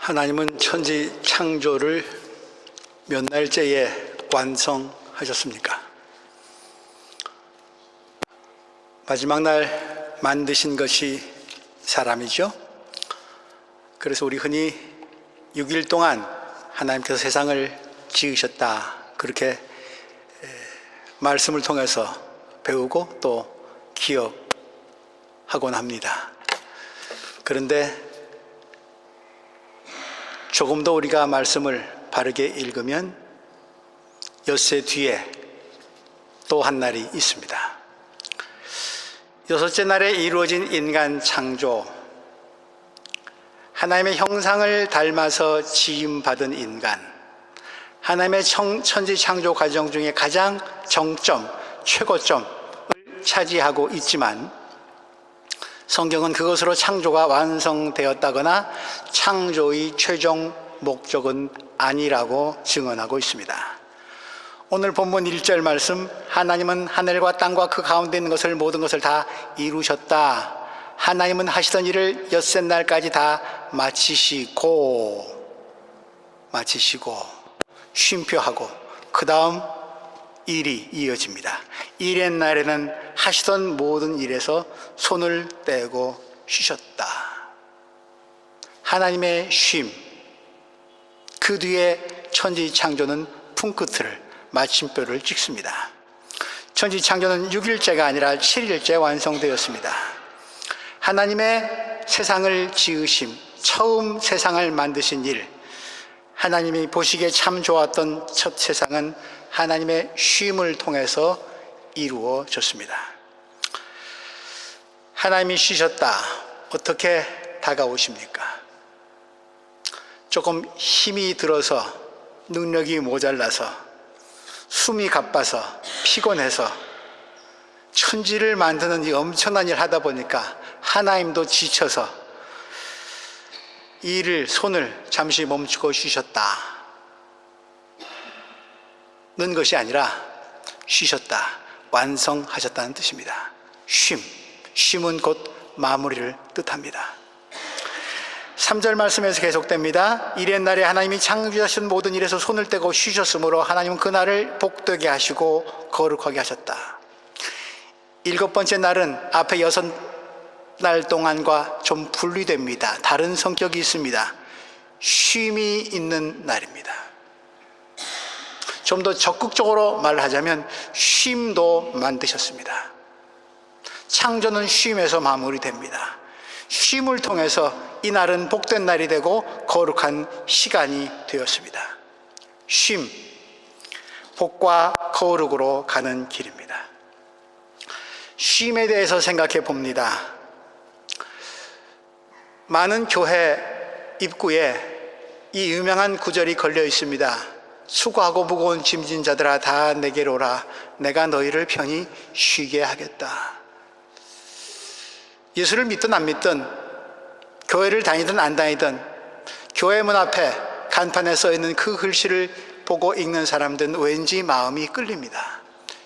하나님은 천지 창조를 몇 날째에 완성하셨습니까? 마지막 날 만드신 것이 사람이죠. 그래서 우리 흔히 6일 동안 하나님께서 세상을 지으셨다, 그렇게 말씀을 통해서 배우고 또 기억하곤 합니다. 그런데 조금 더 우리가 말씀을 바르게 읽으면 엿새 뒤에 또 한 날이 있습니다. 여섯째 날에 이루어진 인간 창조, 하나님의 형상을 닮아서 지음받은 인간, 하나님의 천지 창조 과정 중에 가장 정점, 최고점을 차지하고 있지만 성경은 그것으로 창조가 완성되었다거나 창조의 최종 목적은 아니라고 증언하고 있습니다. 오늘 본문 1절 말씀, 하나님은 하늘과 땅과 그 가운데 있는 것을, 모든 것을 다 이루셨다. 하나님은 하시던 일을 엿새 날까지 다 마치시고 쉼표하고 그 다음 일이 이어집니다. 일의 날에는 하시던 모든 일에서 손을 떼고 쉬셨다. 하나님의 쉼, 그 뒤에 천지 창조는 품끝을, 마침표를 찍습니다. 천지 창조는 6일째가 아니라 7일째 완성되었습니다. 하나님의 세상을 지으심, 처음 세상을 만드신 일, 하나님이 보시기에 참 좋았던 첫 세상은 하나님의 쉼을 통해서 이루어졌습니다. 하나님이 쉬셨다. 어떻게 다가오십니까? 조금 힘이 들어서, 능력이 모자라서, 숨이 가빠서, 피곤해서 천지를 만드는 이 엄청난 일 하다 보니까 하나님도 지쳐서 손을 잠시 멈추고 쉬셨다 는 것이 아니라 쉬셨다, 완성하셨다는 뜻입니다. 쉼은 곧 마무리를 뜻합니다. 3절 말씀에서 계속됩니다. 이른 날에 하나님이 창조하신 모든 일에서 손을 떼고 쉬셨으므로 하나님은 그 날을 복되게 하시고 거룩하게 하셨다. 7번째 날은 앞에 6날 동안과 좀 분리됩니다. 다른 성격이 있습니다. 쉼이 있는 날입니다. 좀 더 적극적으로 말하자면 쉼도 만드셨습니다. 창조는 쉼에서 마무리됩니다. 쉼을 통해서 이 날은 복된 날이 되고 거룩한 시간이 되었습니다. 쉼, 복과 거룩으로 가는 길입니다. 쉼에 대해서 생각해 봅니다. 많은 교회 입구에 이 유명한 구절이 걸려 있습니다. 수고하고 무거운 짐진 자들아 다 내게로 오라. 내가 너희를 편히 쉬게 하겠다. 예수를 믿든 안 믿든, 교회를 다니든 안 다니든, 교회 문 앞에 간판에 써 있는 그 글씨를 보고 읽는 사람들은 왠지 마음이 끌립니다.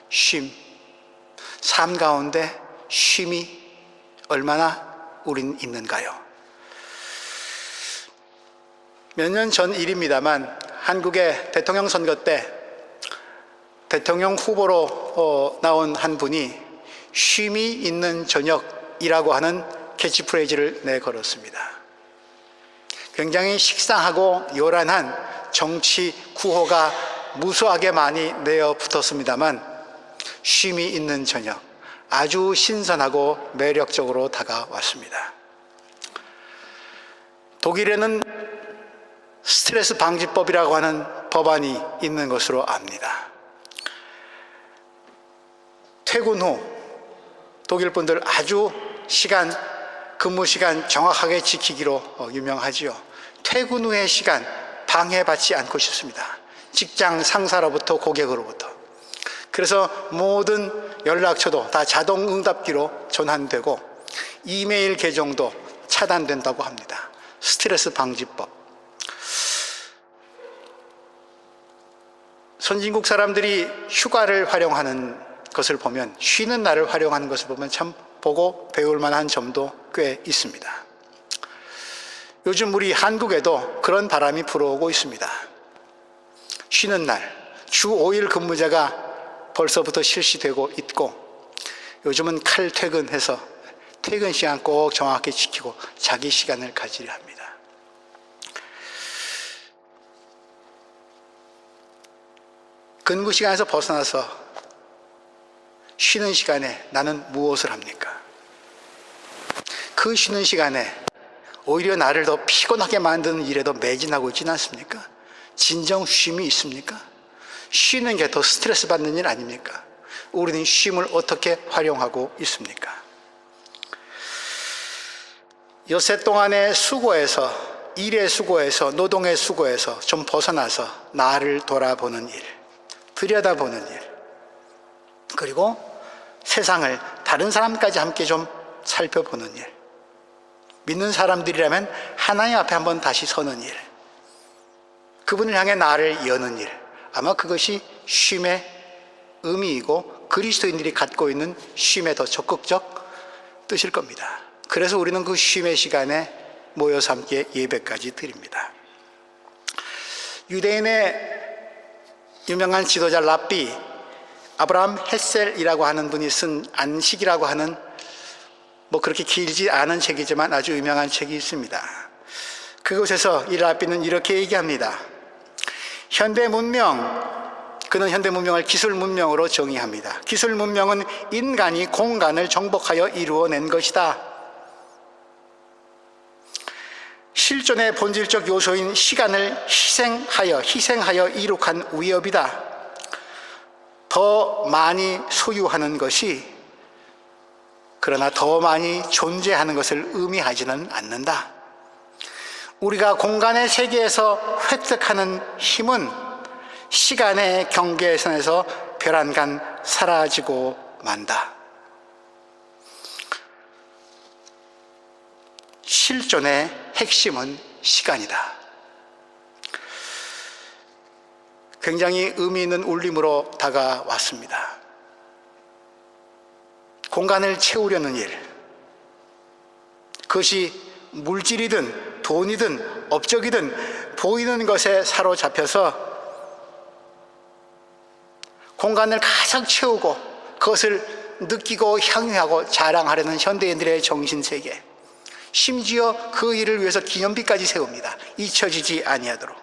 쉼, 삶 가운데 쉼이 얼마나 우린 있는가요? 몇 년 전 일입니다만 한국의 대통령 선거 때 대통령 후보로 나온 한 분이 쉼이 있는 저녁이라고 하는 캐치프레이즈를 내걸었습니다. 굉장히 식상하고 요란한 정치 구호가 무수하게 많이 내어 붙었습니다만 쉼이 있는 저녁, 아주 신선하고 매력적으로 다가왔습니다. 독일에는 스트레스 방지법이라고 하는 법안이 있는 것으로 압니다. 퇴근 후 독일 분들 아주 근무 시간 정확하게 지키기로 유명하지요. 퇴근 후의 시간 방해받지 않고 싶습니다. 직장 상사로부터 고객으로부터. 그래서 모든 연락처도 다 자동 응답기로 전환되고 이메일 계정도 차단된다고 합니다. 스트레스 방지법. 선진국 사람들이 휴가를 활용하는 것을 보면, 쉬는 날을 활용하는 것을 보면 참 보고 배울 만한 점도 꽤 있습니다. 요즘 우리 한국에도 그런 바람이 불어오고 있습니다. 쉬는 날, 주 5일 근무제가 벌써부터 실시되고 있고, 요즘은 칼퇴근해서 퇴근 시간 꼭 정확히 지키고 자기 시간을 가지려 합니다. 근무 시간에서 벗어나서 쉬는 시간에 나는 무엇을 합니까? 그 쉬는 시간에 오히려 나를 더 피곤하게 만드는 일에도 매진하고 있지는 않습니까? 진정 쉼이 있습니까? 쉬는 게 더 스트레스 받는 일 아닙니까? 우리는 쉼을 어떻게 활용하고 있습니까? 엿새 동안의 수고에서, 일의 수고에서, 노동의 수고에서 좀 벗어나서 나를 돌아보는 일, 들여다보는 일, 그리고 세상을 다른 사람까지 함께 좀 살펴보는 일, 믿는 사람들이라면 하나님 앞에 한번 다시 서는 일, 그분을 향해 나를 여는 일, 아마 그것이 쉼의 의미이고 그리스도인들이 갖고 있는 쉼의 더 적극적 뜻일 겁니다. 그래서 우리는 그 쉼의 시간에 모여서 함께 예배까지 드립니다. 유대인의 유명한 지도자 랍비 아브라함 헬셀이라고 하는 분이 쓴 안식이라고 하는 그렇게 길지 않은 책이지만 아주 유명한 책이 있습니다. 그곳에서 이 랍비는 이렇게 얘기합니다. 현대 문명, 그는 현대 문명을 기술 문명으로 정의합니다. 기술 문명은 인간이 공간을 정복하여 이루어낸 것이다. 실존의 본질적 요소인 시간을 희생하여 이룩한 위협이다. 더 많이 소유하는 것이 그러나 더 많이 존재하는 것을 의미하지는 않는다. 우리가 공간의 세계에서 획득하는 힘은 시간의 경계선에서 벼랑간 사라지고 만다. 실존의 핵심은 시간이다. 굉장히 의미 있는 울림으로 다가왔습니다. 공간을 채우려는 일, 그것이 물질이든 돈이든 업적이든 보이는 것에 사로잡혀서 공간을 가득 채우고 그것을 느끼고 향유하고 자랑하려는 현대인들의 정신세계, 심지어 그 일을 위해서 기념비까지 세웁니다. 잊혀지지 아니하도록.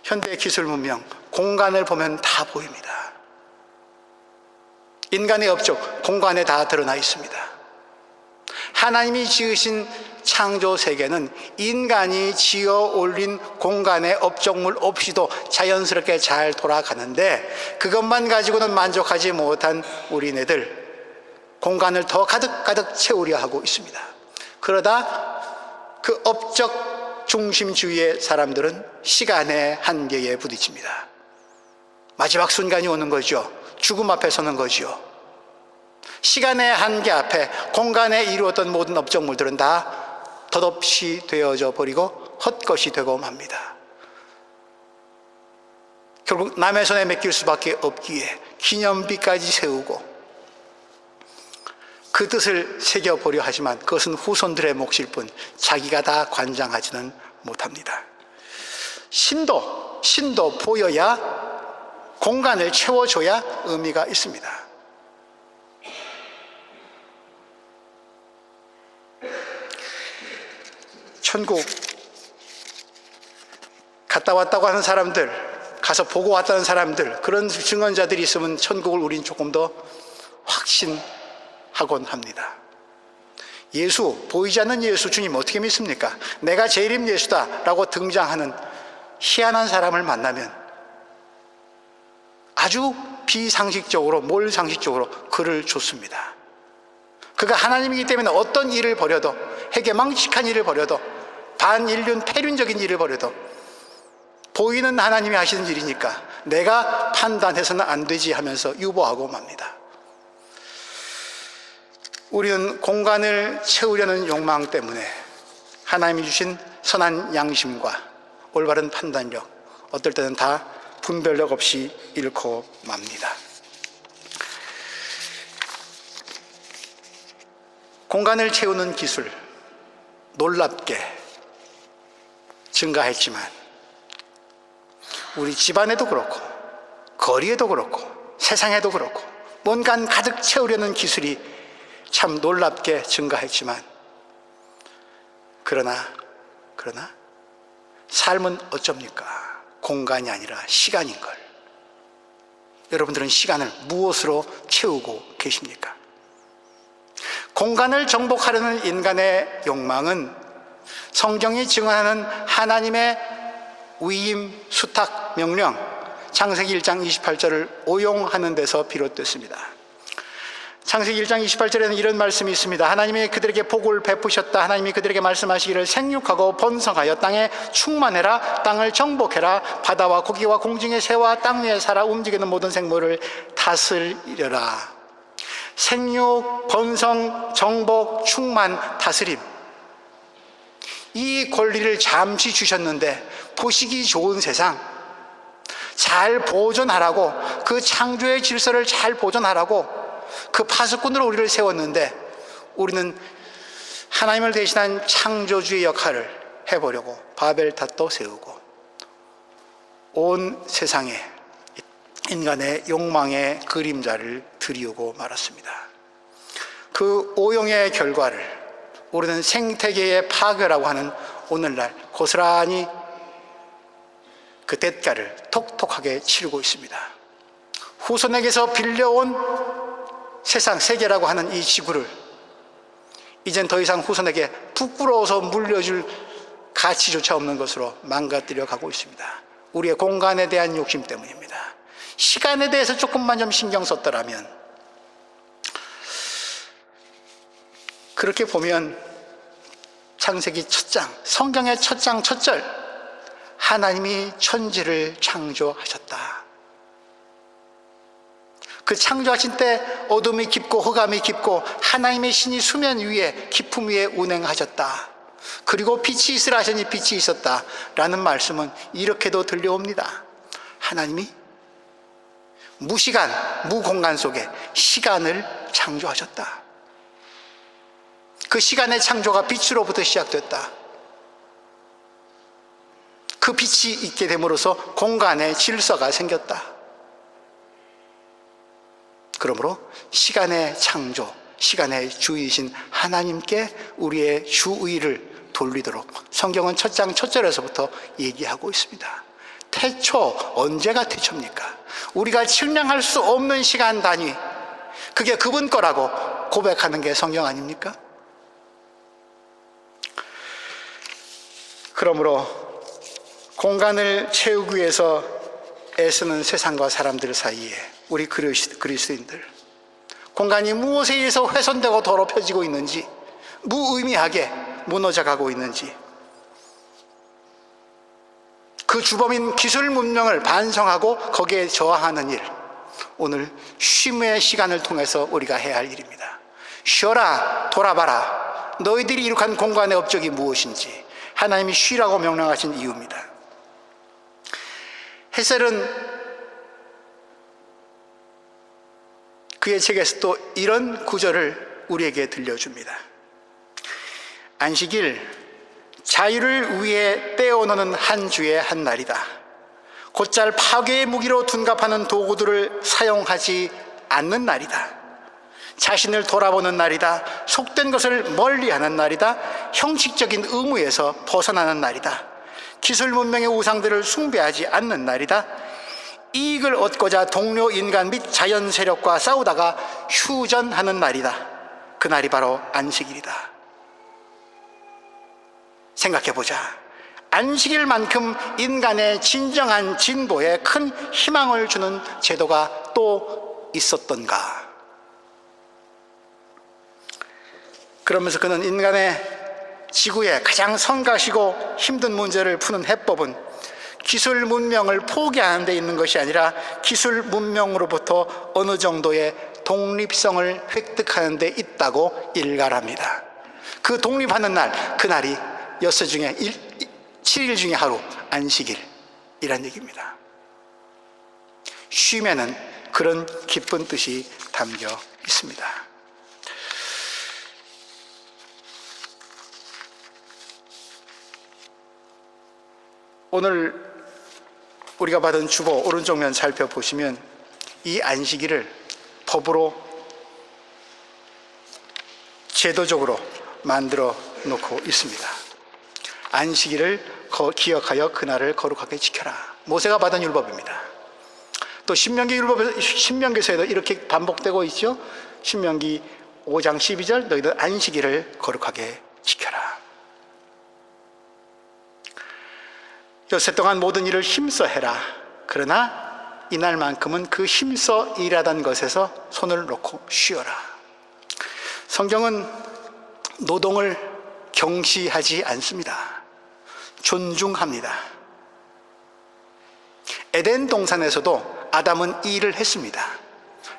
현대 기술 문명, 공간을 보면 다 보입니다. 인간의 업적, 공간에 다 드러나 있습니다. 하나님이 지으신 창조 세계는 인간이 지어 올린 공간의 업적물 없이도 자연스럽게 잘 돌아가는데, 그것만 가지고는 만족하지 못한 우리네들, 공간을 더 가득 채우려 하고 있습니다. 그러다 그 업적 중심주의의 사람들은 시간의 한계에 부딪힙니다. 마지막 순간이 오는 거죠. 죽음 앞에 서는 거죠. 시간의 한계 앞에 공간에 이루었던 모든 업적물들은 다 덧없이 되어져 버리고 헛것이 되고 맙니다. 결국 남의 손에 맡길 수밖에 없기에 기념비까지 세우고 그 뜻을 새겨보려 하지만 그것은 후손들의 몫일 뿐 자기가 다 관장하지는 못합니다. 신도 보여야, 공간을 채워줘야 의미가 있습니다. 천국 갔다 왔다고 하는 사람들, 가서 보고 왔다는 사람들, 그런 증언자들이 있으면 천국을 우린 조금 더 확신하곤 합니다. 예수, 보이지 않는 예수, 주님 어떻게 믿습니까? 내가 재림 예수다 라고 등장하는 희한한 사람을 만나면 아주 비상식적으로, 몰상식적으로 그를 줬습니다. 그가 하나님이기 때문에 어떤 일을 벌여도, 해괴망측한 일을 벌여도, 반인륜 폐륜적인 일을 벌여도 보이는 하나님이 하시는 일이니까 내가 판단해서는 안 되지 하면서 유보하고 맙니다. 우리는 공간을 채우려는 욕망 때문에 하나님이 주신 선한 양심과 올바른 판단력, 어떨 때는 다 분별력 없이 잃고 맙니다. 공간을 채우는 기술, 놀랍게 증가했지만 우리 집안에도 그렇고 거리에도 그렇고 세상에도 그렇고 뭔가 가득 채우려는 기술이 참 놀랍게 증가했지만 그러나 삶은 어쩝니까? 공간이 아니라 시간인걸. 여러분들은 시간을 무엇으로 채우고 계십니까? 공간을 정복하려는 인간의 욕망은 성경이 증언하는 하나님의 위임, 수탁, 명령, 창세기 1장 28절을 오용하는 데서 비롯됐습니다. 창세기 1장 28절에는 이런 말씀이 있습니다. 하나님이 그들에게 복을 베푸셨다. 하나님이 그들에게 말씀하시기를 생육하고 번성하여 땅에 충만해라. 땅을 정복해라. 바다와 고기와 공중의 새와 땅 위에 살아 움직이는 모든 생물을 다스리려라. 생육, 번성, 정복, 충만, 다스림. 이 권리를 잠시 주셨는데 보시기 좋은 세상 잘 보존하라고, 그 창조의 질서를 잘 보존하라고 그 파수꾼으로 우리를 세웠는데 우리는 하나님을 대신한 창조주의 역할을 해보려고 바벨탑도 세우고 온 세상에 인간의 욕망의 그림자를 드리우고 말았습니다. 그 오용의 결과를 우리는 생태계의 파괴라고 하는 오늘날 고스란히 그 대가를 톡톡하게 치르고 있습니다. 후손에게서 빌려온 세상, 세계라고 하는 이 지구를 이젠 더 이상 후손에게 부끄러워서 물려줄 가치조차 없는 것으로 망가뜨려 가고 있습니다. 우리의 공간에 대한 욕심 때문입니다. 시간에 대해서 조금만 좀 신경 썼더라면, 그렇게 보면 창세기 첫 장, 성경의 첫 장 첫 절, 하나님이 천지를 창조하셨다. 그 창조하신 때 어둠이 깊고 흑암이 깊고 하나님의 신이 수면 위에 깊음 위에 운행하셨다. 그리고 빛이 있으라 하시니 빛이 있었다 라는 말씀은 이렇게도 들려옵니다. 하나님이 무시간, 무공간 속에 시간을 창조하셨다. 그 시간의 창조가 빛으로부터 시작됐다. 그 빛이 있게 됨으로써 공간의 질서가 생겼다. 그러므로 시간의 창조, 시간의 주이신 하나님께 우리의 주의를 돌리도록 성경은 첫 장 첫 절에서부터 얘기하고 있습니다. 태초, 언제가 태초입니까? 우리가 측량할 수 없는 시간 단위, 그게 그분 거라고 고백하는 게 성경 아닙니까? 그러므로 공간을 채우기 위해서 애쓰는 세상과 사람들 사이에 우리 그리스도인들, 공간이 무엇에 의해서 훼손되고 더럽혀지고 있는지, 무의미하게 무너져가고 있는지, 그 주범인 기술 문명을 반성하고 거기에 저항하는 일, 오늘 쉼의 시간을 통해서 우리가 해야 할 일입니다. 쉬어라, 돌아봐라. 너희들이 이룩한 공간의 업적이 무엇인지 하나님이 쉬라고 명령하신 이유입니다. 헤셀은 그의 책에서 또 이런 구절을 우리에게 들려줍니다. 안식일, 자유를 위해 떼어놓는 한 주의 한 날이다. 곧잘 파괴의 무기로 둔갑하는 도구들을 사용하지 않는 날이다. 자신을 돌아보는 날이다. 속된 것을 멀리하는 날이다. 형식적인 의무에서 벗어나는 날이다. 기술 문명의 우상들을 숭배하지 않는 날이다. 이익을 얻고자 동료 인간 및 자연 세력과 싸우다가 휴전하는 날이다. 그날이 바로 안식일이다. 생각해보자. 안식일만큼 인간의 진정한 진보에 큰 희망을 주는 제도가 또 있었던가? 그러면서 그는 인간의 지구의 가장 성가시고 힘든 문제를 푸는 해법은 기술 문명을 포기하는 데 있는 것이 아니라 기술 문명으로부터 어느 정도의 독립성을 획득하는 데 있다고 일갈합니다. 그 독립하는 날, 그날이 엿새 중에 7일 중에 하루, 안식일이란 얘기입니다. 쉼에는 그런 기쁜 뜻이 담겨 있습니다. 오늘 우리가 받은 주보 오른쪽면 살펴보시면 이 안식일을 법으로 제도적으로 만들어 놓고 있습니다. 안식일을 기억하여 그날을 거룩하게 지켜라. 모세가 받은 율법입니다. 또 신명기서에도 이렇게 반복되고 있죠. 신명기 5장 12절 너희들 안식일을 거룩하게 지켜라. 여세 동안 모든 일을 힘써 해라. 그러나 이날만큼은 그 힘써 일하던 것에서 손을 놓고 쉬어라. 성경은 노동을 경시하지 않습니다. 존중합니다. 에덴 동산에서도 아담은 일을 했습니다.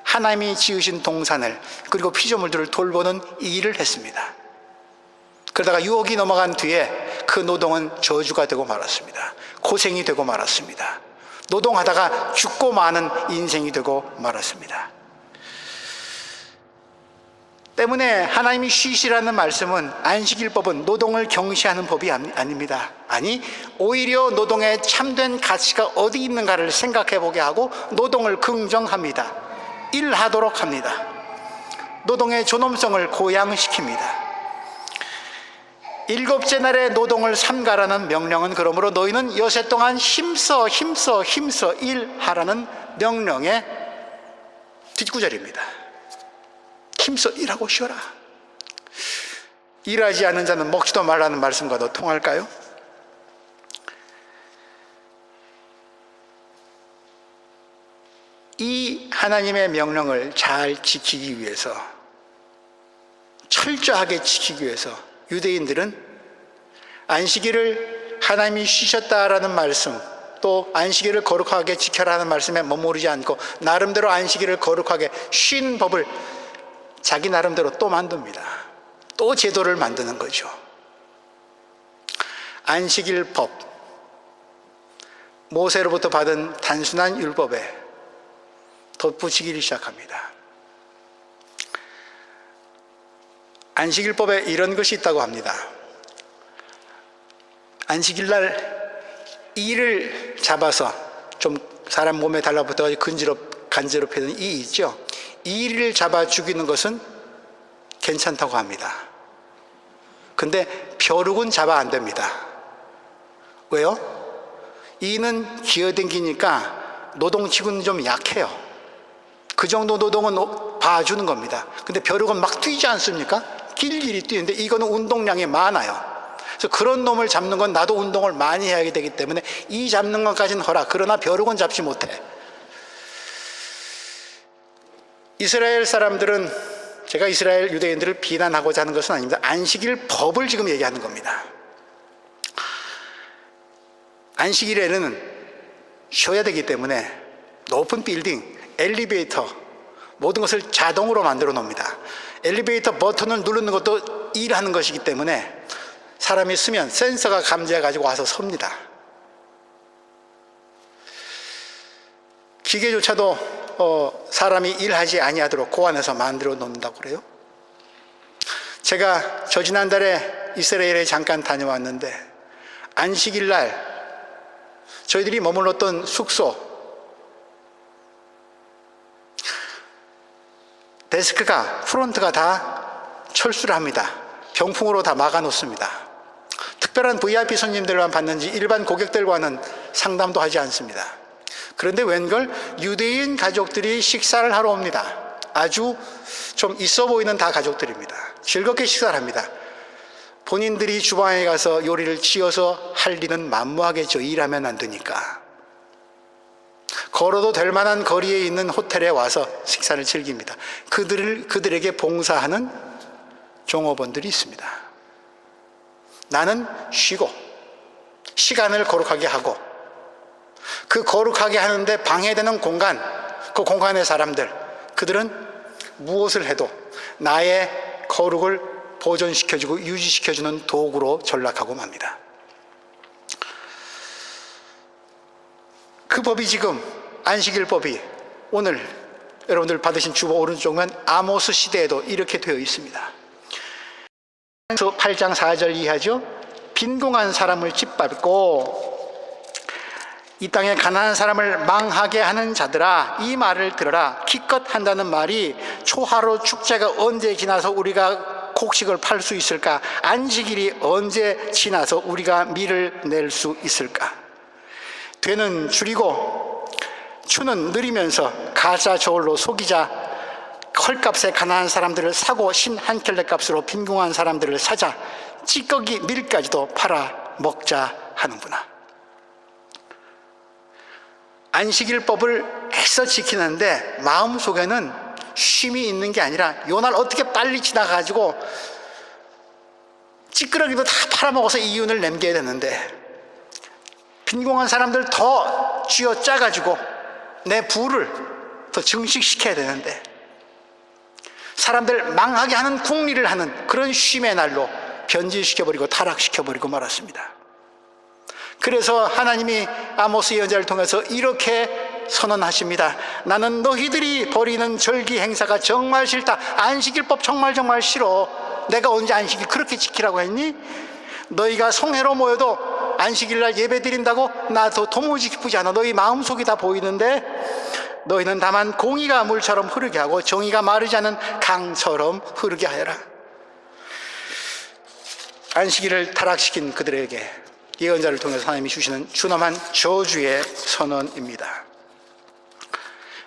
하나님이 지으신 동산을 그리고 피조물들을 돌보는 일을 했습니다. 그러다가 유혹이 넘어간 뒤에 그 노동은 저주가 되고 말았습니다. 고생이 되고 말았습니다. 노동하다가 죽고 마는 인생이 되고 말았습니다. 때문에 하나님이 쉬시라는 말씀은 안식일법은 노동을 경시하는 법이 아닙니다. 아니, 오히려 노동의 참된 가치가 어디 있는가를 생각해 보게 하고 노동을 긍정합니다. 일하도록 합니다. 노동의 존엄성을 고양시킵니다. 일곱째 날에 노동을 삼가라는 명령은 그러므로 너희는 여세 동안 힘써 일하라는 명령의 뒷구절입니다. 힘써 일하고 쉬어라. 일하지 않는 자는 먹지도 말라는 말씀과도 통할까요? 이 하나님의 명령을 잘 지키기 위해서, 철저하게 지키기 위해서 유대인들은 안식일을 하나님이 쉬셨다라는 말씀, 또 안식일을 거룩하게 지켜라는 말씀에 머무르지 않고 나름대로 안식일을 거룩하게 쉰 법을 자기 나름대로 또 만듭니다. 또 제도를 만드는 거죠. 안식일법, 모세로부터 받은 단순한 율법에 덧붙이기를 시작합니다. 안식일법에 이런 것이 있다고 합니다. 안식일날 이를 잡아서, 좀 사람 몸에 달라붙어가지고 간지럽히는 이 있죠. 이를 잡아 죽이는 것은 괜찮다고 합니다. 근데 벼룩은 잡아 안 됩니다. 왜요? 이는 기어댕기니까 노동치고는 좀 약해요. 그 정도 노동은 봐주는 겁니다. 근데 벼룩은 막 뛰지 않습니까? 길길이 뛰는데 이거는 운동량이 많아요. 그래서 그런 놈을 잡는 건 나도 운동을 많이 해야 되기 때문에 이 잡는 것까지는 허락, 그러나 벼룩은 잡지 못해. 이스라엘 사람들은, 제가 이스라엘 유대인들을 비난하고자 하는 것은 아닙니다. 안식일 법을 지금 얘기하는 겁니다. 안식일에는 쉬어야 되기 때문에 높은 빌딩, 엘리베이터, 모든 것을 자동으로 만들어 놓습니다. 엘리베이터 버튼을 누르는 것도 일하는 것이기 때문에 사람이 쓰면 센서가 감지해 가지고 와서 섭니다. 기계조차도 사람이 일하지 아니하도록 고안해서 만들어 놓는다고 그래요. 제가 지난달에 이스라엘에 잠깐 다녀왔는데 안식일 날 저희들이 머물렀던 숙소 데스크가, 프론트가 다 철수를 합니다. 병풍으로 다 막아 놓습니다. 특별한 VIP 손님들만 받는지 일반 고객들과는 상담도 하지 않습니다. 그런데 웬걸 유대인 가족들이 식사를 하러 옵니다. 아주 좀 있어 보이는 다 가족들입니다. 즐겁게 식사를 합니다. 본인들이 주방에 가서 요리를 지어서 할 일은 만무하겠죠. 일하면 안 되니까. 걸어도 될 만한 거리에 있는 호텔에 와서 식사를 즐깁니다. 그들에게 봉사하는 종업원들이 있습니다. 나는 쉬고 시간을 거룩하게 하고, 그 거룩하게 하는데 방해되는 공간, 그 공간의 사람들, 그들은 무엇을 해도 나의 거룩을 보존시켜주고 유지시켜주는 도구로 전락하고 맙니다. 그 법이 지금, 안식일법이 오늘 여러분들 받으신 주보 오른쪽면 아모스 시대에도 이렇게 되어 있습니다. 8장 4절 이하죠. 빈궁한 사람을 짓밟고 이 땅에 가난한 사람을 망하게 하는 자들아, 이 말을 들어라. 기껏 한다는 말이 초하루 축제가 언제 지나서 우리가 곡식을 팔 수 있을까? 안식일이 언제 지나서 우리가 밀을 낼 수 있을까? 되는 줄이고 추는 느리면서 가짜 저울로 속이자. 헐값에 가난한 사람들을 사고 신 한 켤레 값으로 빈궁한 사람들을 사자. 찌꺼기 밀까지도 팔아 먹자 하는구나. 안식일법을 애써 지키는데 마음속에는 쉼이 있는 게 아니라 요날 어떻게 빨리 지나가지고 찌끄러기도 다 팔아먹어서 이윤을 남겨야 되는데, 빈궁한 사람들 더 쥐어짜가지고 내 부를 더 증식시켜야 되는데, 사람들 망하게 하는 궁리를 하는 그런 쉼의 날로 변질시켜버리고 타락시켜버리고 말았습니다. 그래서 하나님이 아모스 예언자를 통해서 이렇게 선언하십니다. 나는 너희들이 벌이는 절기 행사가 정말 싫다. 안식일법 정말 싫어. 내가 언제 안식일 그렇게 지키라고 했니? 너희가 성회로 모여도 안식일날 예배 드린다고? 나도 도무지 기쁘지 않아. 너희 마음속이 다 보이는데 너희는 다만 공의가 물처럼 흐르게 하고 정의가 마르지 않은 강처럼 흐르게 하여라. 안식일을 타락시킨 그들에게 예언자를 통해서 하나님이 주시는 준엄한 저주의 선언입니다.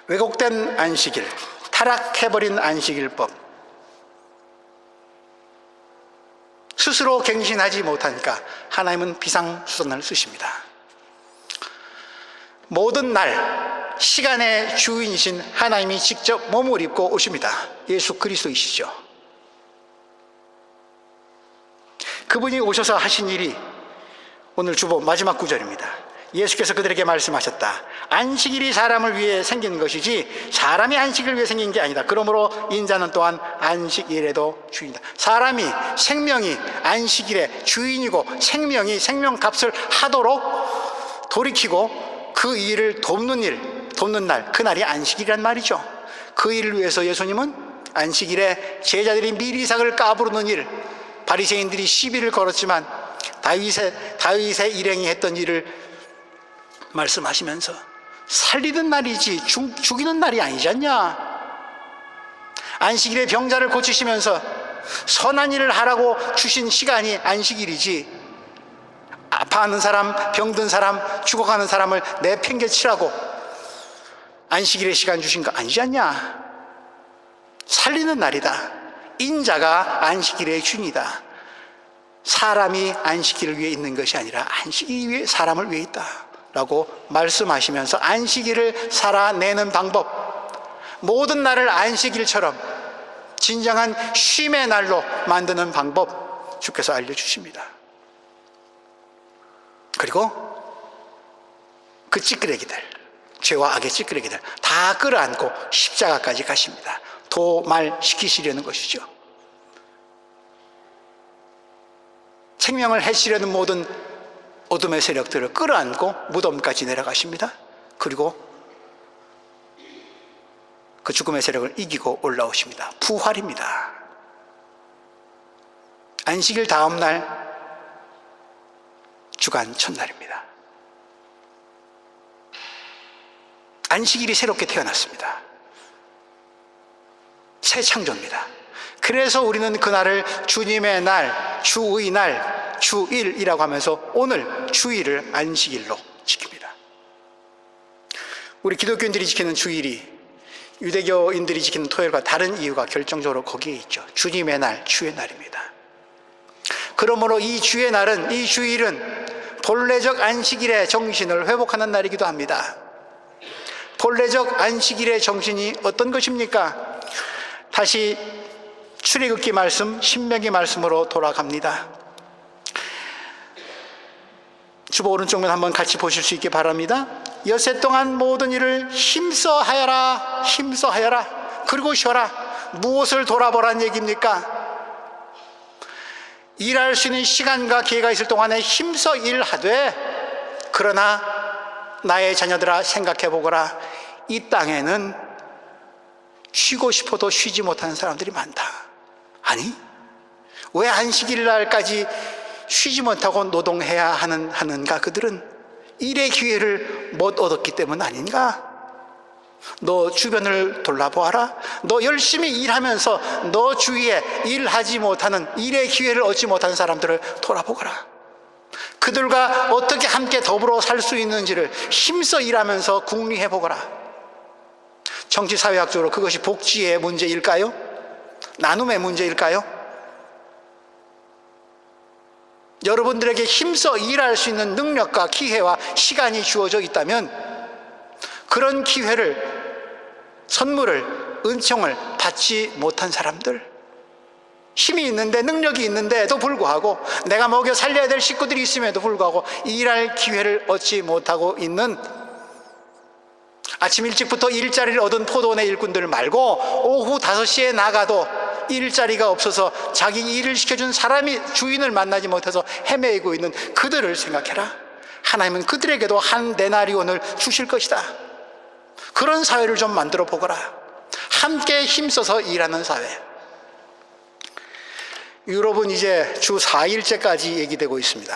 왜곡된 안식일, 타락해버린 안식일법, 스스로 갱신하지 못하니까 하나님은 비상수단을 쓰십니다. 모든 날 시간의 주인이신 하나님이 직접 몸을 입고 오십니다. 예수 그리스도이시죠. 그분이 오셔서 하신 일이 오늘 주보 마지막 구절입니다. 예수께서 그들에게 말씀하셨다. 안식일이 사람을 위해 생긴 것이지 사람이 안식을 위해 생긴 게 아니다. 그러므로 인자는 또한 안식일에도 주인이다. 사람이, 생명이 안식일의 주인이고 생명이 생명값을 하도록 돌이키고 그 일을 돕는 날, 그날이 안식일이란 말이죠. 그 일을 위해서 예수님은 안식일에 제자들이 미리삭을 까부르는 일, 바리새인들이 시비를 걸었지만 다윗의 일행이 했던 일을 말씀하시면서 살리는 날이지 죽이는 날이 아니지 않냐. 안식일에 병자를 고치시면서 선한 일을 하라고 주신 시간이 안식일이지, 아파하는 사람, 병든 사람, 죽어가는 사람을 내팽개치라고 안식일의 시간 주신 거 아니지 않냐. 살리는 날이다. 인자가 안식일의 주인이다. 사람이 안식일을 위해 있는 것이 아니라 안식일 위해 사람을 위해 있다 라고 말씀하시면서 안식일을 살아내는 방법, 모든 날을 안식일처럼 진정한 쉼의 날로 만드는 방법 주께서 알려주십니다. 그리고 그 찌끄레기들, 죄와 악의 찌끄레기들 다 끌어안고 십자가까지 가십니다. 도말시키시려는 것이죠. 생명을 해치려는 모든 어둠의 세력들을 끌어안고 무덤까지 내려가십니다. 그리고 그 죽음의 세력을 이기고 올라오십니다. 부활입니다. 안식일 다음 날 주간 첫날입니다. 안식일이 새롭게 태어났습니다. 새 창조입니다. 그래서 우리는 그날을 주님의 날, 주의 날, 주일이라고 하면서 오늘 주일을 안식일로 지킵니다. 우리 기독교인들이 지키는 주일이 유대교인들이 지키는 토요일과 다른 이유가 결정적으로 거기에 있죠. 주님의 날, 주의 날입니다. 그러므로 이 주의 날은, 이 주일은 본래적 안식일의 정신을 회복하는 날이기도 합니다. 본래적 안식일의 정신이 어떤 것입니까? 다시 출애굽기 말씀, 신명기 말씀으로 돌아갑니다. 주보 오른쪽면 한번 같이 보실 수 있게 바랍니다. 엿새 동안 모든 일을 힘써 하여라, 힘써 하여라. 그리고 쉬어라. 무엇을 돌아보란 얘기입니까? 일할 수 있는 시간과 기회가 있을 동안에 힘써 일하되, 그러나 나의 자녀들아 생각해 보거라. 이 땅에는 쉬고 싶어도 쉬지 못하는 사람들이 많다. 아니, 왜 안식일 날까지 쉬지 못하고 노동해야 하는가? 그들은 일의 기회를 못 얻었기 때문 아닌가? 너 주변을 돌아보아라. 너 열심히 일하면서 너 주위에 일하지 못하는, 일의 기회를 얻지 못하는 사람들을 돌아보거라. 그들과 어떻게 함께 더불어 살 수 있는지를 힘써 일하면서 궁리해보거라. 정치사회학적으로 그것이 복지의 문제일까요? 나눔의 문제일까요? 여러분들에게 힘써 일할 수 있는 능력과 기회와 시간이 주어져 있다면 그런 기회를, 선물을, 은총을 받지 못한 사람들, 힘이 있는데, 능력이 있는데도 불구하고, 내가 먹여 살려야 될 식구들이 있음에도 불구하고 일할 기회를 얻지 못하고 있는, 아침 일찍부터 일자리를 얻은 포도원의 일꾼들 말고 오후 5시에 나가도 일자리가 없어서 자기 일을 시켜준 사람이, 주인을 만나지 못해서 헤매이고 있는 그들을 생각해라. 하나님은 그들에게도 한 데나리온을 주실 것이다. 그런 사회를 좀 만들어 보거라. 함께 힘써서 일하는 사회. 유럽은 이제 주 4일제까지 얘기되고 있습니다.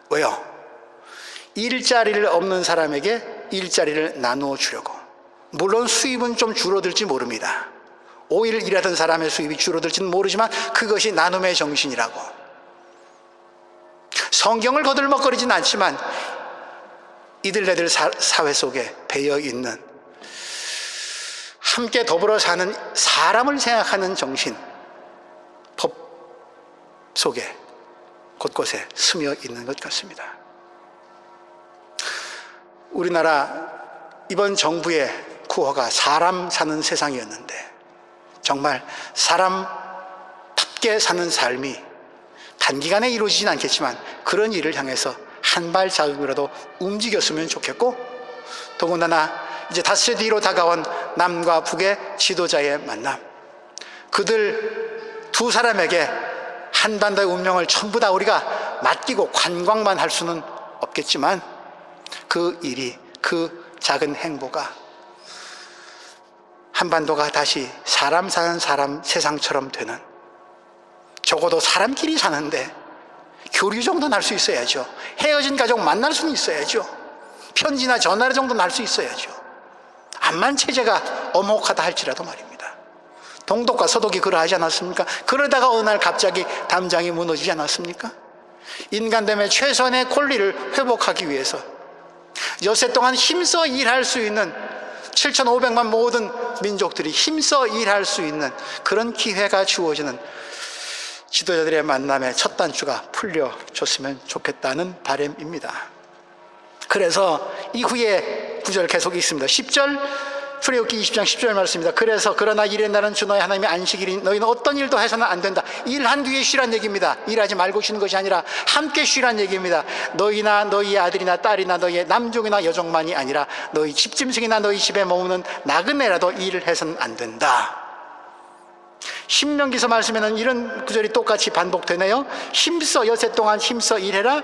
왜요? 일자리를 없는 사람에게 일자리를 나누어 주려고. 물론 수입은 좀 줄어들지 모릅니다. 5일 일하던 사람의 수입이 줄어들지는 모르지만 그것이 나눔의 정신이라고. 성경을 거들먹거리진 않지만 이들네들 사회 속에 배어 있는, 함께 더불어 사는 사람을 생각하는 정신, 법 속에 곳곳에 스며 있는 것 같습니다. 우리나라 이번 정부의 구호가 사람 사는 세상이었는데, 정말 사람답게 사는 삶이 단기간에 이루어지진 않겠지만 그런 일을 향해서 한 발자국이라도 움직였으면 좋겠고, 더군다나 이제 닷새 뒤로 다가온 남과 북의 지도자의 만남, 그들 두 사람에게 한반도의 운명을 전부 다 우리가 맡기고 관광만 할 수는 없겠지만 그 일이, 그 작은 행보가 한반도가 다시 사람 사는 사람 세상처럼 되는, 적어도 사람끼리 사는데 교류 정도는 할 수 있어야죠. 헤어진 가족 만날 수는 있어야죠. 편지나 전화 정도는 할 수 있어야죠. 암만 체제가 엄혹하다 할지라도 말입니다. 동독과 서독이 그러하지 않았습니까? 그러다가 어느 날 갑자기 담장이 무너지지 않았습니까? 인간됨의 최선의 권리를 회복하기 위해서 엿새 동안 힘써 일할 수 있는 7,500만 모든 민족들이 힘써 일할 수 있는 그런 기회가 주어지는 지도자들의 만남의 첫 단추가 풀려줬으면 좋겠다는 바람입니다. 그래서 이후에 구절 계속 있습니다. 10절, 출애굽기 20장 10절 말씀입니다. 그래서 그러나 일의 날은 주 너의 하나님의 안식일이니 너희는 어떤 일도 해서는 안 된다. 일한 뒤에 쉬란 얘기입니다. 일하지 말고 쉬는 것이 아니라 함께 쉬란 얘기입니다. 너희나 너희의 아들이나 딸이나 너희의 남종이나 여종만이 아니라 너희 집짐승이나 너희 집에 머무는 나그네라도 일을 해서는 안 된다. 신명기서 말씀에는 이런 구절이 똑같이 반복되네요. 힘써, 엿새 동안 힘써 일해라.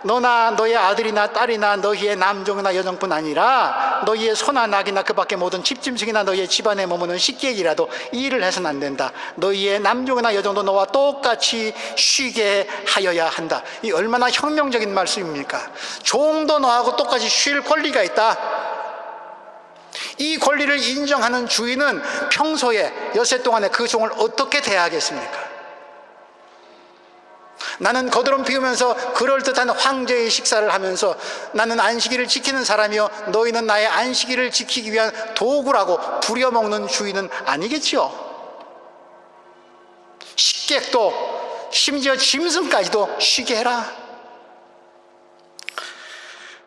너나 너의 아들이나 딸이나 너희의 남종이나 여종뿐 아니라 너희의 소나 낙이나 그 밖에 모든 집짐승이나 너희의 집안에 머무는 식객이라도 일을 해서는 안 된다. 너희의 남종이나 여종도 너와 똑같이 쉬게 하여야 한다. 이 얼마나 혁명적인 말씀입니까? 종도 너하고 똑같이 쉴 권리가 있다. 이 권리를 인정하는 주인은 평소에 엿새 동안에 그 종을 어떻게 대하겠습니까? 나는 거드름 피우면서 그럴듯한 황제의 식사를 하면서 나는 안식일을 지키는 사람이요 너희는 나의 안식일을 지키기 위한 도구라고 부려먹는 주인은 아니겠지요. 식객도 심지어 짐승까지도 쉬게 해라.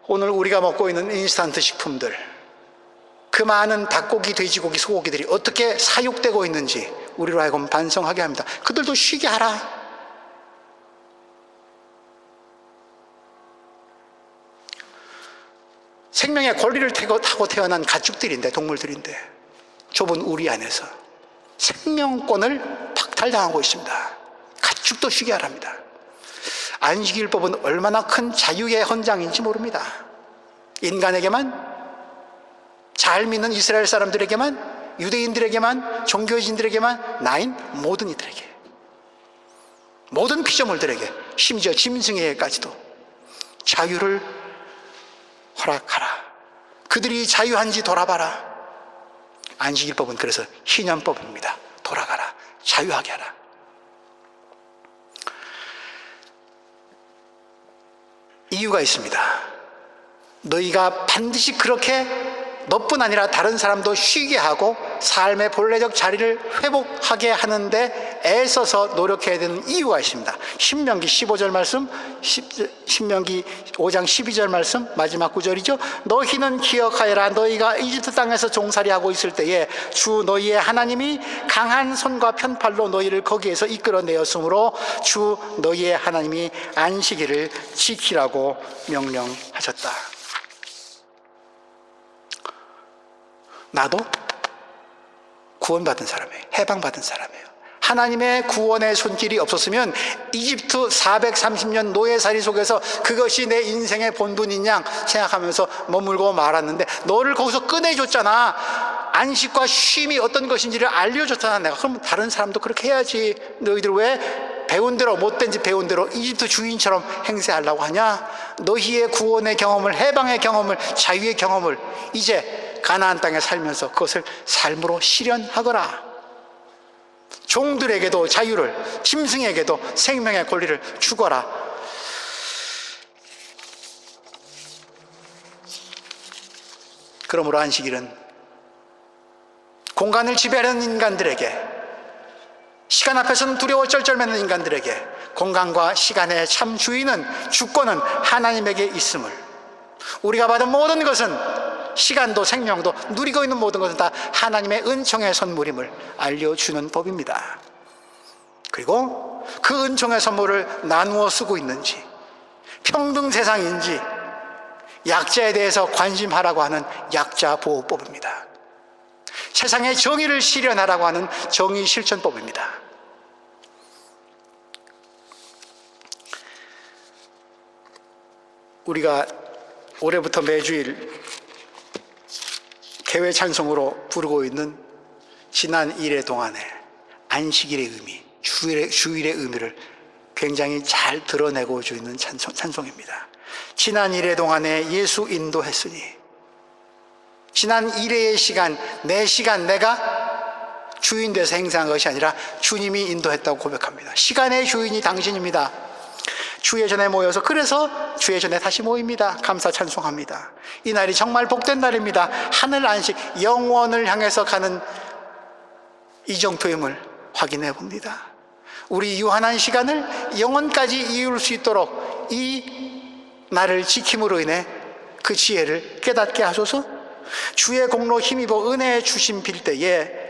오늘 우리가 먹고 있는 인스턴트 식품들, 그 많은 닭고기, 돼지고기, 소고기들이 어떻게 사육되고 있는지 우리로 하여금 반성하게 합니다. 그들도 쉬게 하라. 생명의 권리를 타고 태어난 가축들인데, 동물들인데 좁은 우리 안에서 생명권을 박탈당하고 있습니다. 가축도 쉬게 하랍니다. 안식일법은 얼마나 큰 자유의 헌장인지 모릅니다. 인간에게만, 잘 믿는 이스라엘 사람들에게만, 유대인들에게만, 종교인들에게만, 나인 모든 이들에게, 모든 피조물들에게, 심지어 짐승에게까지도 자유를 허락하라. 그들이 자유한지 돌아봐라. 안식일법은 그래서 희년법입니다. 돌아가라. 자유하게 하라. 이유가 있습니다. 너희가 반드시 그렇게 너뿐 아니라 다른 사람도 쉬게 하고 삶의 본래적 자리를 회복하게 하는데 애써서 노력해야 되는 이유가 있습니다. 신명기 15절 말씀, 신명기 5장 12절 말씀, 마지막 구절이죠. 너희는 기억하여라. 너희가 이집트 땅에서 종살이하고 있을 때에 주 너희의 하나님이 강한 손과 편팔로 너희를 거기에서 이끌어내었으므로 주 너희의 하나님이 안식일을 지키라고 명령하셨다. 나도 구원받은 사람이에요. 해방받은 사람이에요. 하나님의 구원의 손길이 없었으면 이집트 430년 노예살이 속에서 그것이 내 인생의 본분인 양 생각하면서 머물고 말았는데, 너를 거기서 꺼내줬잖아. 안식과 쉼이 어떤 것인지를 알려줬잖아. 내가. 그럼 다른 사람도 그렇게 해야지. 너희들 왜 배운 대로, 못된 짓 배운 대로 이집트 주인처럼 행세하려고 하냐? 너희의 구원의 경험을, 해방의 경험을, 자유의 경험을 이제 가나안 땅에 살면서 그것을 삶으로 실현하거라. 종들에게도 자유를, 짐승에게도 생명의 권리를 주거라. 그러므로 안식일은 공간을 지배하는 인간들에게, 시간 앞에서는 두려워 쩔쩔매는 인간들에게 공간과 시간의 참 주인은, 주권은 하나님에게 있음을, 우리가 받은 모든 것은, 시간도 생명도 누리고 있는 모든 것은 다 하나님의 은총의 선물임을 알려주는 법입니다. 그리고 그 은총의 선물을 나누어 쓰고 있는지, 평등 세상인지, 약자에 대해서 관심하라고 하는 약자 보호법입니다. 세상의 정의를 실현하라고 하는 정의 실천법입니다. 우리가 올해부터 매주일 개회 찬송으로 부르고 있는 지난 1회 동안에 안식일의 의미, 주일의 의미를 굉장히 잘 드러내고 있는 찬송입니다. 지난 1회 동안에 예수 인도했으니, 지난 1회의 시간, 내 시간, 내가 주인 돼서 행사한 것이 아니라 주님이 인도했다고 고백합니다. 시간의 주인이 당신입니다. 주의 전에 모여서, 그래서 주의 전에 다시 모입니다. 감사 찬송합니다. 이 날이 정말 복된 날입니다. 하늘 안식, 영원을 향해서 가는 이정표임을 확인해 봅니다. 우리 유한한 시간을 영원까지 이룰 수 있도록 이 날을 지킴으로 인해 그 지혜를 깨닫게 하소서. 주의 공로 힘입어 은혜의 주심 빌 때에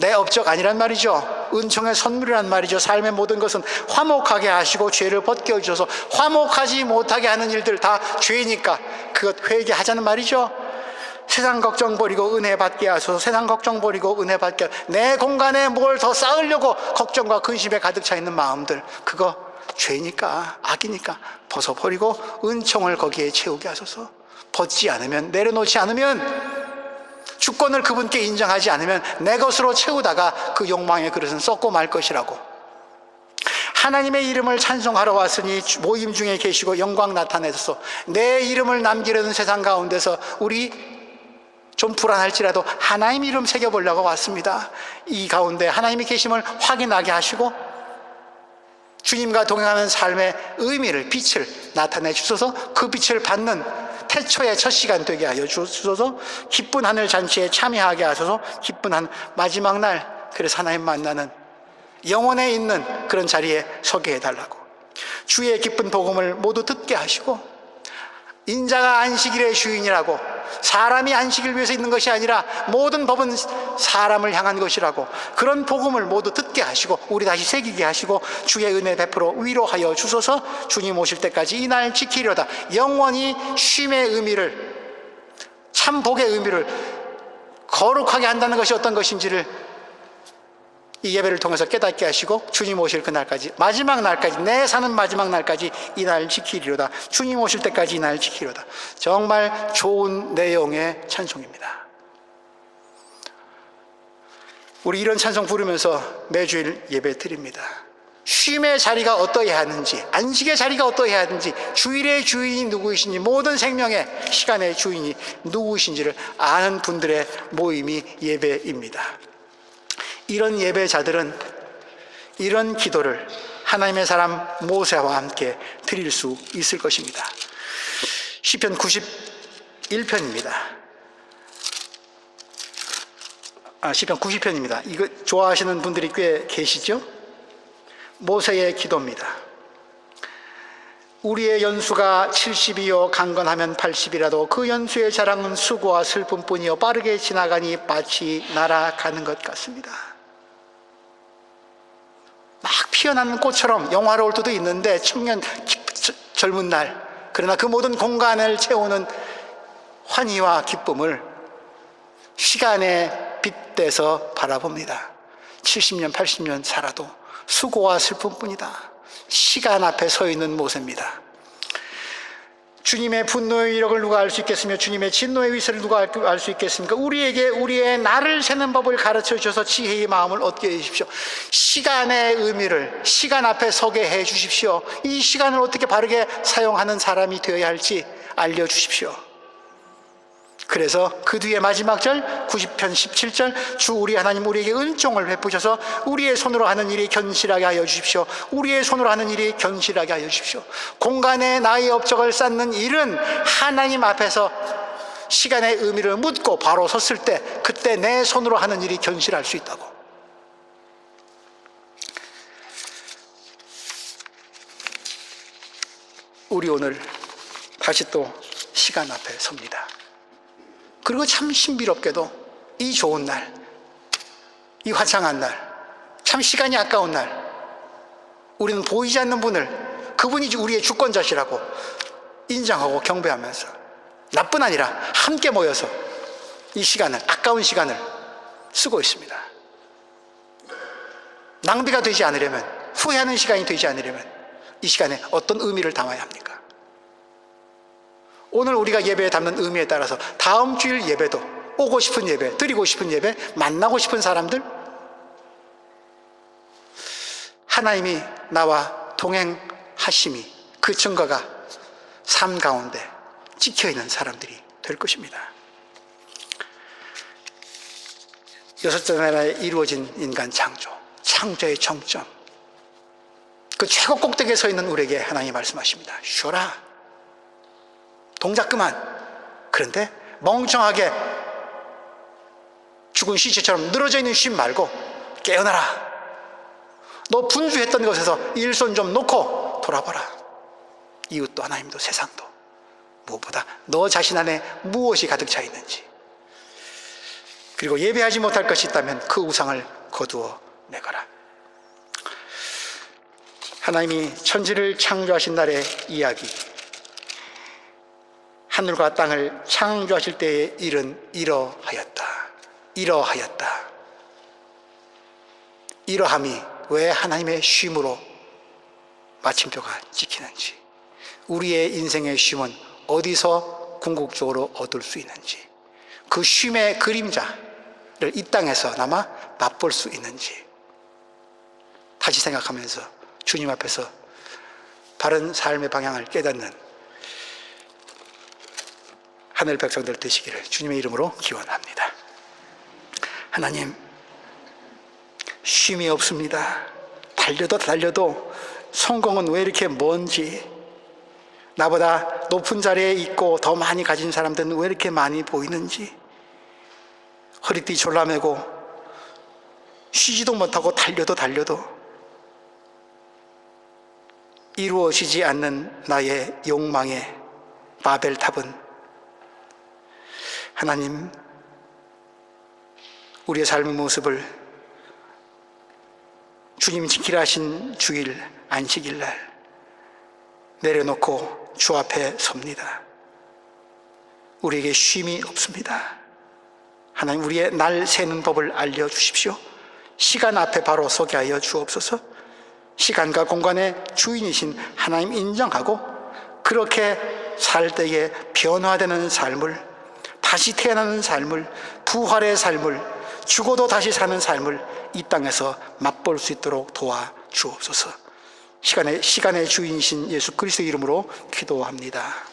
내 업적 아니란 말이죠. 은총의 선물이란 말이죠. 삶의 모든 것은 화목하게 하시고 죄를 벗겨주셔서 화목하지 못하게 하는 일들 다 죄니까 그것 회개하자는 말이죠. 세상 걱정 버리고 은혜 받게 하소서. 세상 걱정 버리고 은혜 받게, 내 공간에 뭘 더 쌓으려고 걱정과 근심에 가득 차 있는 마음들, 그거 죄니까, 악이니까 벗어버리고 은총을 거기에 채우게 하소서. 벗지 않으면, 내려놓지 않으면, 주권을 그분께 인정하지 않으면 내 것으로 채우다가 그 욕망의 그릇은 썩고 말 것이라고. 하나님의 이름을 찬송하러 왔으니 모임 중에 계시고 영광 나타내소서. 내 이름을 남기려는 세상 가운데서 우리 좀 불안할지라도 하나님 이름 새겨보려고 왔습니다. 이 가운데 하나님이 계심을 확인하게 하시고 주님과 동행하는 삶의 의미를, 빛을 나타내 주셔서 그 빛을 받는 태초의 첫 시간 되게 하여 주소서. 기쁜 하늘 잔치에 참여하게 하소서. 기쁜 한 마지막 날, 그래서 하나님 만나는 영원에 있는 그런 자리에 서게 해달라고. 주의 기쁜 복음을 모두 듣게 하시고, 인자가 안식일의 주인이라고, 사람이 안식일 위해서 있는 것이 아니라 모든 법은 사람을 향한 것이라고, 그런 복음을 모두 듣게 하시고 우리 다시 새기게 하시고 주의 은혜 베풀어 위로하여 주소서. 주님 오실 때까지 이 날 지키려다 영원히 쉼의 의미를, 참 복의 의미를 거룩하게 한다는 것이 어떤 것인지를 이 예배를 통해서 깨닫게 하시고 주님 오실 그날까지, 마지막 날까지, 내 사는 마지막 날까지 이 날 지키리로다. 주님 오실 때까지 이 날 지키리로다. 정말 좋은 내용의 찬송입니다. 우리 이런 찬송 부르면서 매주일 예배 드립니다. 쉼의 자리가 어떠해야 하는지, 안식의 자리가 어떠해야 하는지, 주일의 주인이 누구이신지, 모든 생명의 시간의 주인이 누구이신지를 아는 분들의 모임이 예배입니다. 이런 예배자들은 이런 기도를 하나님의 사람 모세와 함께 드릴 수 있을 것입니다. 시편 91편입니다. 시편 90편입니다. 이거 좋아하시는 분들이 꽤 계시죠? 모세의 기도입니다. 우리의 연수가 70이요 강건하면 80이라도 그 연수의 자랑은 수고와 슬픔뿐이요 빠르게 지나가니 마치 날아가는 것 같습니다. 막 피어나는 꽃처럼 영화로울 때도 있는데 젊은 날, 그러나 그 모든 공간을 채우는 환희와 기쁨을 시간에 빗대서 바라봅니다. 70년 80년 살아도 수고와 슬픔뿐이다. 시간 앞에 서 있는 모세입니다. 주님의 분노의 위력을 누가 알 수 있겠으며 주님의 진노의 위세를 누가 알 수 있겠습니까? 우리에게 우리의 날을 세는 법을 가르쳐 주셔서 지혜의 마음을 얻게 해주십시오. 시간의 의미를 시간 앞에 서게 해 주십시오. 이 시간을 어떻게 바르게 사용하는 사람이 되어야 할지 알려주십시오. 그래서 그 뒤에 마지막 절 90편 17절 주 우리 하나님 우리에게 은총을 베푸셔서 우리의 손으로 하는 일이 견실하게 하여 주십시오. 우리의 손으로 하는 일이 견실하게 하여 주십시오. 공간에 나의 업적을 쌓는 일은 하나님 앞에서 시간의 의미를 묻고 바로 섰을 때 그때 내 손으로 하는 일이 견실할 수 있다고. 우리 오늘 다시 또 시간 앞에 섭니다. 그리고 참 신비롭게도 이 좋은 날, 이 화창한 날, 참 시간이 아까운 날, 우리는 보이지 않는 분을 그분이 우리의 주권자시라고 인정하고 경배하면서 나뿐 아니라 함께 모여서 이 시간을, 아까운 시간을 쓰고 있습니다. 낭비가 되지 않으려면, 후회하는 시간이 되지 않으려면 이 시간에 어떤 의미를 담아야 합니까? 오늘 우리가 예배에 담는 의미에 따라서 다음 주일 예배도 오고 싶은 예배, 드리고 싶은 예배, 만나고 싶은 사람들, 하나님이 나와 동행하심이 그 증거가 삶 가운데 찍혀있는 사람들이 될 것입니다. 여섯째 나라에 이루어진 인간 창조, 창조의 정점, 그 최고 꼭대기에 서 있는 우리에게 하나님이 말씀하십니다. 쉬어라. 동작 그만. 그런데 멍청하게 죽은 시체처럼 늘어져 있는 쉼 말고 깨어나라. 너 분주했던 것에서 일손 좀 놓고 돌아봐라. 이웃도 하나님도 세상도 무엇보다 너 자신 안에 무엇이 가득 차 있는지, 그리고 예배하지 못할 것이 있다면 그 우상을 거두어 내거라. 하나님이 천지를 창조하신 날의 이야기, 하늘과 땅을 창조하실 때의 일은 이러하였다. 이러함이 왜 하나님의 쉼으로 마침표가 찍히는지, 우리의 인생의 쉼은 어디서 궁극적으로 얻을 수 있는지, 그 쉼의 그림자를 이 땅에서나마 맛볼 수 있는지 다시 생각하면서 주님 앞에서 바른 삶의 방향을 깨닫는 하늘 백성들 되시기를 주님의 이름으로 기원합니다. 하나님, 쉼이 없습니다. 달려도 성공은 왜 이렇게 먼지, 나보다 높은 자리에 있고 더 많이 가진 사람들은 왜 이렇게 많이 보이는지, 허리띠 졸라매고 쉬지도 못하고 달려도 이루어지지 않는 나의 욕망의 바벨탑은 하나님, 우리의 삶의 모습을 주님이 지키라 하신 주일 안식일날 내려놓고 주 앞에 섭니다. 우리에게 쉼이 없습니다. 하나님, 우리의 날 세는 법을 알려주십시오. 시간 앞에 바로 서게 하여 주옵소서. 시간과 공간의 주인이신 하나님 인정하고 그렇게 살 때에 변화되는 삶을, 다시 태어나는 삶을, 부활의 삶을, 죽어도 다시 사는 삶을 이 땅에서 맛볼 수 있도록 도와주옵소서. 시간의 주인이신 예수 그리스도 이름으로 기도합니다.